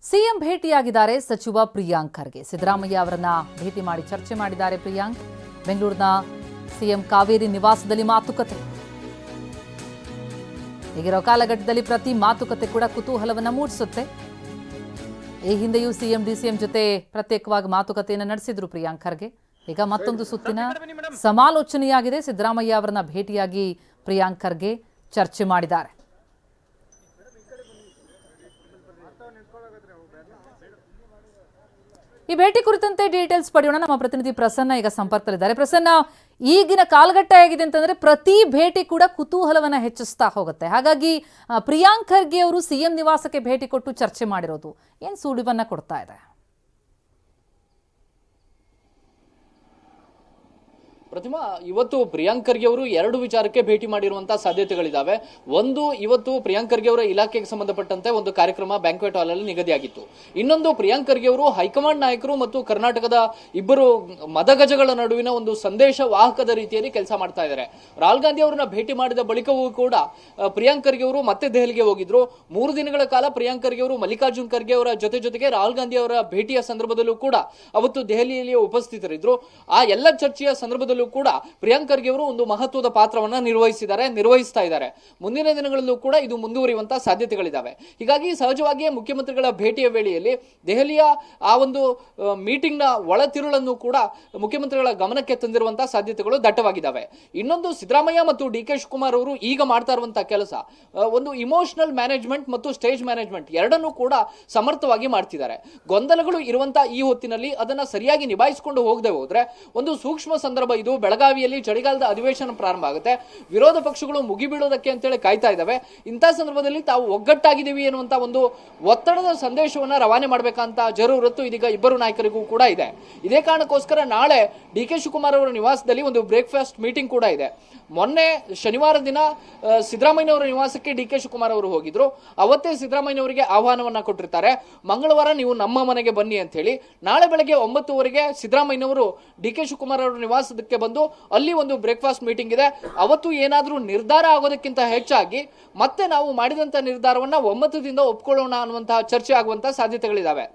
CM ಭೇಟಿಯಾಗಿದ್ದಾರೆ ಸಚಿವ ಪ್ರಿಯಾಂಕ್ ಖರ್ಗೆ. ಸಿದ್ದರಾಮಯ್ಯ ಅವರನ್ನ ಭೇಟಿ ಮಾಡಿ ಚರ್ಚೆ ಮಾಡಿದ್ದಾರೆ ಪ್ರಿಯಾಂಕ್. ಬೆಂಗಳೂರಿನ ಸಿಎಂ ಕಾವೇರಿ ನಿವಾಸದಲ್ಲಿ ಮಾತುಕತೆ. ಹೀಗಿರೋ ಕಾಲಘಟ್ಟದಲ್ಲಿ ಪ್ರತಿ ಮಾತುಕತೆ ಕೂಡ ಕುತೂಹಲವನ್ನ ಮೂಡಿಸುತ್ತೆ. ಈ ಹಿಂದೆಯೂ ಸಿಎಂ ಡಿಸಿಎಂ ಜೊತೆ ಪ್ರತ್ಯೇಕವಾಗಿ ಮಾತುಕತೆಯನ್ನು ನಡೆಸಿದ್ರು ಪ್ರಿಯಾಂಕ್ ಖರ್ಗೆ. ಈಗ ಮತ್ತೊಂದು ಸುತ್ತಿನ ಸಮಾಲೋಚನೆಯಾಗಿದೆ. ಸಿದ್ದರಾಮಯ್ಯ ಅವರನ್ನ ಭೇಟಿಯಾಗಿ ಪ್ರಿಯಾಂಕ್ ಖರ್ಗೆ ಚರ್ಚೆ ಮಾಡಿದ್ದಾರೆ. ಈ ಭೇಟಿ ಕುರಿತಂತೆ ಡೀಟೇಲ್ಸ್ ಪಡೆಯೋಣ. ನಮ್ಮ ಪ್ರತಿನಿಧಿ ಪ್ರಸನ್ನ ಈಗ ಸಂಪರ್ಕದಲ್ಲಿದ್ದಾರೆ. ಪ್ರಸನ್ನ, ಈಗಿನ ಕಾಲಘಟ್ಟ ಹೇಗಿದೆ ಅಂತಂದ್ರೆ ಪ್ರತಿ ಭೇಟಿ ಕೂಡ ಕುತೂಹಲವನ್ನ ಹೆಚ್ಚಿಸ್ತಾ ಹೋಗುತ್ತೆ. ಹಾಗಾಗಿ ಪ್ರಿಯಾಂಕ್ ಖರ್ಗೆ ಅವರು ಸಿಎಂ ನಿವಾಸಕ್ಕೆ ಭೇಟಿ ಕೊಟ್ಟು ಚರ್ಚೆ ಮಾಡಿರೋದು ಏನ್ ಸುಳಿವನ್ನ ಕೊಡ್ತಾ ಇದೆ? ಪ್ರತಿಮಾ, ಇವತ್ತು ಪ್ರಿಯಾಂಕ್ ಖರ್ಗೆ ಅವರು ಎರಡು ವಿಚಾರಕ್ಕೆ ಭೇಟಿ ಮಾಡಿರುವಂತಹ ಸಾಧ್ಯತೆಗಳಿದಾವೆ. ಒಂದು, ಇವತ್ತು ಪ್ರಿಯಾಂಕ್ ಖರ್ಗೆ ಅವರ ಇಲಾಖೆಗೆ ಸಂಬಂಧಪಟ್ಟಂತೆ ಒಂದು ಕಾರ್ಯಕ್ರಮ ಬ್ಯಾಂಕ್ವೆಟ್ ಹಾಲ್ ಅಲ್ಲಿ ನಿಗದಿಯಾಗಿತ್ತು. ಇನ್ನೊಂದು, ಪ್ರಿಯಾಂಕ್ ಖರ್ಗೆ ಅವರು ಹೈಕಮಾಂಡ್ ನಾಯಕರು ಮತ್ತು ಕರ್ನಾಟಕದ ಇಬ್ಬರು ಮದಗಜಗಳ ನಡುವಿನ ಒಂದು ಸಂದೇಶ ವಾಹಕದ ರೀತಿಯಲ್ಲಿ ಕೆಲಸ ಮಾಡ್ತಾ ಇದ್ದಾರೆ. ರಾಹುಲ್ ಗಾಂಧಿ ಅವರನ್ನ ಭೇಟಿ ಮಾಡಿದ ಬಳಿಕವೂ ಕೂಡ ಪ್ರಿಯಾಂಕ್ ಖರ್ಗೆ ಅವರು ಮತ್ತೆ ದೆಹಲಿಗೆ ಹೋಗಿದ್ರು. 3 ದಿನಗಳ ಕಾಲ ಪ್ರಿಯಾಂಕ್ ಖರ್ಗೆ ಅವರು ಮಲ್ಲಿಕಾರ್ಜುನ್ ಖರ್ಗೆ ಅವರ ಜೊತೆಗೆ ರಾಹುಲ್ ಗಾಂಧಿ ಅವರ ಭೇಟಿಯ ಸಂದರ್ಭದಲ್ಲೂ ಕೂಡ ಅವತ್ತು ದೆಹಲಿಯಲ್ಲಿ ಉಪಸ್ಥಿತರಿದ್ರು. ಆ ಎಲ್ಲ ಚರ್ಚೆಯ ಸಂದರ್ಭದಲ್ಲೂ ಕೂಡ ಪ್ರಿಯಾಂಕ್ ಖರ್ಗೆ ಅವರು ಒಂದು ಮಹತ್ವದ ಪಾತ್ರವನ್ನ ನಿರ್ವಹಿಸ್ತಾ ಇದ್ದಾರೆ. ಮುಂದಿನ ದಿನಗಳಲ್ಲೂ ಕೂಡ ಇದು ಮುಂದುವರಿಯುವಂತಹ ಸಾಧ್ಯತೆಗಳಿದಾವೆ. ಹೀಗಾಗಿ ಸಹಜವಾಗಿಯೇ ಮುಖ್ಯಮಂತ್ರಿಗಳ ಭೇಟಿಯ ವೇಳೆಯಲ್ಲಿ ದೆಹಲಿಯ ಆ ಒಂದು ಮೀಟಿಂಗ್ ನ ಒಳತಿರುಳನ್ನು ಕೂಡ ಮುಖ್ಯಮಂತ್ರಿಗಳ ಗಮನಕ್ಕೆ ತಂದಿರುವಂತಹ ಸಾಧ್ಯತೆಗಳು ದಟ್ಟವಾಗಿದ್ದಾವೆ. ಇನ್ನೊಂದು, ಸಿದ್ದರಾಮಯ್ಯ ಮತ್ತು ಡಿ.ಕೆ. ಶಿವಕುಮಾರ್ ಅವರು ಈಗ ಮಾಡ್ತಾ ಇರುವಂತಹ ಕೆಲಸ ಒಂದು ಇಮೋಷನಲ್ ಮ್ಯಾನೇಜ್ಮೆಂಟ್ ಮತ್ತು ಸ್ಟೇಜ್ ಮ್ಯಾನೇಜ್ಮೆಂಟ್ ಎರಡನ್ನೂ ಕೂಡ ಸಮರ್ಥವಾಗಿ ಮಾಡ್ತಿದ್ದಾರೆ. ಗೊಂದಲಗಳು ಇರುವಂತಹ ಈ ಹೊತ್ತಿನಲ್ಲಿ ಅದನ್ನ ಸರಿಯಾಗಿ ನಿಭಾಯಿಸಿಕೊಂಡು ಹೋಗದೆ ಹೋದ್ರೆ ಒಂದು ಸೂಕ್ಷ್ಮ ಸಂದರ್ಭ ಇದು. ಬೆಳಗಾವಿಯಲ್ಲಿ ಚಳಿಗಾಲದ ಅಧಿವೇಶನ ಪ್ರಾರಂಭ ಆಗುತ್ತೆ. ವಿರೋಧ ಪಕ್ಷಗಳು ಮುಗಿಬೀಳೋದಕ್ಕೆ ಅಂತೇಳಿ ಕಾಯ್ತಾ ಇದ್ದಾವೆ. ಇಂತಹ ಸಂದರ್ಭದಲ್ಲಿ ತಾವು ಒಗ್ಗಟ್ಟಾಗಿದ್ದೀವಿ ಎನ್ನುವಂತ ಒಂದು ಒತ್ತಡದ ಸಂದೇಶವನ್ನ ರವಾನೆ ಮಾಡಬೇಕಂತ ಜರೂರತ್ತು ಇದೀಗ ಇಬ್ಬರು ನಾಯಕರಿಗೂ ಕೂಡ ಇದೆ. ಇದೇ ಕಾರಣಕ್ಕೋಸ್ಕರ ನಾಳೆ ಡಿ.ಕೆ. ಶಿವಕುಮಾರ್ ಅವರ ನಿವಾಸದಲ್ಲಿ ಒಂದು ಬ್ರೇಕ್ಫಾಸ್ಟ್ ಮೀಟಿಂಗ್ ಕೂಡ ಇದೆ. ಮೊನ್ನೆ ಶನಿವಾರ ದಿನ ಸಿದ್ದರಾಮಯ್ಯನವರ ನಿವಾಸಕ್ಕೆ ಡಿ.ಕೆ. ಶಿವಕುಮಾರ್ ಅವರು ಹೋಗಿದ್ರು. ಅವತ್ತೇ ಸಿದ್ದರಾಮಯ್ಯನವರಿಗೆ ಆಹ್ವಾನವನ್ನ ಕೊಟ್ಟಿರ್ತಾರೆ. ಮಂಗಳವಾರ ನೀವು ನಮ್ಮ ಮನೆಗೆ ಬನ್ನಿ ಅಂತ ಹೇಳಿ. ನಾಳೆ ಬೆಳಗ್ಗೆ 9 ಸಿದ್ದರಾಮಯ್ಯನವರು ಡಿ.ಕೆ. ಶಿವಕುಮಾರ್ ಅವರ ನಿವಾಸಕ್ಕೆ ಬಂದು ಅಲ್ಲಿ ಒಂದು ಬ್ರೇಕ್ಫಾಸ್ಟ್ ಮೀಟಿಂಗ್ ಇದೆ. ಅವತ್ತು ಏನಾದ್ರೂ ನಿರ್ಧಾರ ಆಗೋದಕ್ಕಿಂತ ಹೆಚ್ಚಾಗಿ ಮತ್ತೆ ನಾವು ಮಾಡಿದಂತ ನಿರ್ಧಾರವನ್ನ ಒಮ್ಮತದಿಂದ ಒಪ್ಕೊಳ್ಳೋಣ ಅನ್ನುವಂತಹ ಚರ್ಚೆ ಆಗುವಂತಹ ಸಾಧ್ಯತೆಗಳಿದಾವೆ.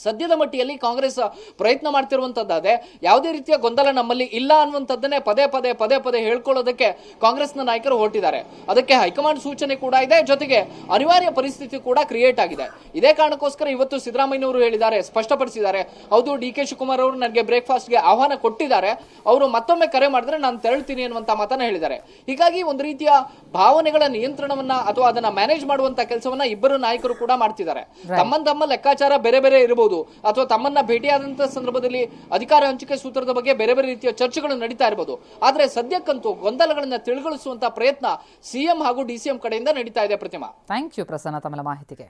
ಸದ್ಯದ ಮಟ್ಟಿಯಲ್ಲಿ ಕಾಂಗ್ರೆಸ್ ಪ್ರಯತ್ನ ಮಾಡ್ತಿರುವಂತದ್ದಾದೆ. ಯಾವುದೇ ರೀತಿಯ ಗೊಂದಲ ನಮ್ಮಲ್ಲಿ ಇಲ್ಲ ಅನ್ನುವಂಥದ್ದನ್ನೇ ಪದೇ ಹೇಳ್ಕೊಳ್ಳೋದಕ್ಕೆ ಕಾಂಗ್ರೆಸ್ನ ನಾಯಕರು ಹೊರಟಿದ್ದಾರೆ. ಅದಕ್ಕೆ ಹೈಕಮಾಂಡ್ ಸೂಚನೆ ಕೂಡ ಇದೆ, ಜೊತೆಗೆ ಅನಿವಾರ್ಯ ಪರಿಸ್ಥಿತಿ ಕೂಡ ಕ್ರಿಯೇಟ್ ಆಗಿದೆ. ಇದೇ ಕಾರಣಕ್ಕೋಸ್ಕರ ಇವತ್ತು ಸಿದ್ದರಾಮಯ್ಯನವರು ಹೇಳಿದ್ದಾರೆ, ಸ್ಪಷ್ಟಪಡಿಸಿದ್ದಾರೆ, ಹೌದು ಡಿ.ಕೆ. ಶಿವಕುಮಾರ್ ಅವರು ನನಗೆ ಬ್ರೇಕ್ಫಾಸ್ಟ್ಗೆ ಆಹ್ವಾನ ಕೊಟ್ಟಿದ್ದಾರೆ, ಅವರು ಮತ್ತೊಮ್ಮೆ ಕರೆ ಮಾಡಿದ್ರೆ ನಾನು ತೆರಳ್ತೀನಿ ಅನ್ನುವಂತ ಮಾತನ್ನ ಹೇಳಿದ್ದಾರೆ. ಹೀಗಾಗಿ ಒಂದು ರೀತಿಯ ಭಾವನೆಗಳ ನಿಯಂತ್ರಣವನ್ನ ಅಥವಾ ಅದನ್ನ ಮ್ಯಾನೇಜ್ ಮಾಡುವಂತ ಕೆಲಸವನ್ನ ಇಬ್ಬರು ನಾಯಕರು ಕೂಡ ಮಾಡ್ತಿದ್ದಾರೆ. ತಮ್ಮ ಲೆಕ್ಕಾಚಾರ ಬೇರೆ ಇರಬಹುದು, ಅಥವಾ ತಮ್ಮನ್ನ ಭೇಟಿಯಾದಂತಹ ಸಂದರ್ಭದಲ್ಲಿ ಅಧಿಕಾರ ಹಂಚಿಕೆ ಸೂತ್ರದ ಬಗ್ಗೆ ಬೇರೆ ರೀತಿಯ ಚರ್ಚೆಗಳು ನಡೀತಾ ಇರಬಹುದು. ಆದ್ರೆ ಸದ್ಯಕ್ಕಂತೂ ಗೊಂದಲಗಳನ್ನ ತಿಳಿಗೊಳಿಸುವಂತಹ ಪ್ರಯತ್ನ ಸಿಎಂ ಹಾಗೂ ಡಿಸಿಎಂ ಕಡೆಯಿಂದ ನಡೀತಾ ಇದೆ. ಪ್ರತಿಮಾ, ಥ್ಯಾಂಕ್ ಯು ಪ್ರಸನ್ನ ತಮ್ಮ ಮಾಹಿತಿಗೆ.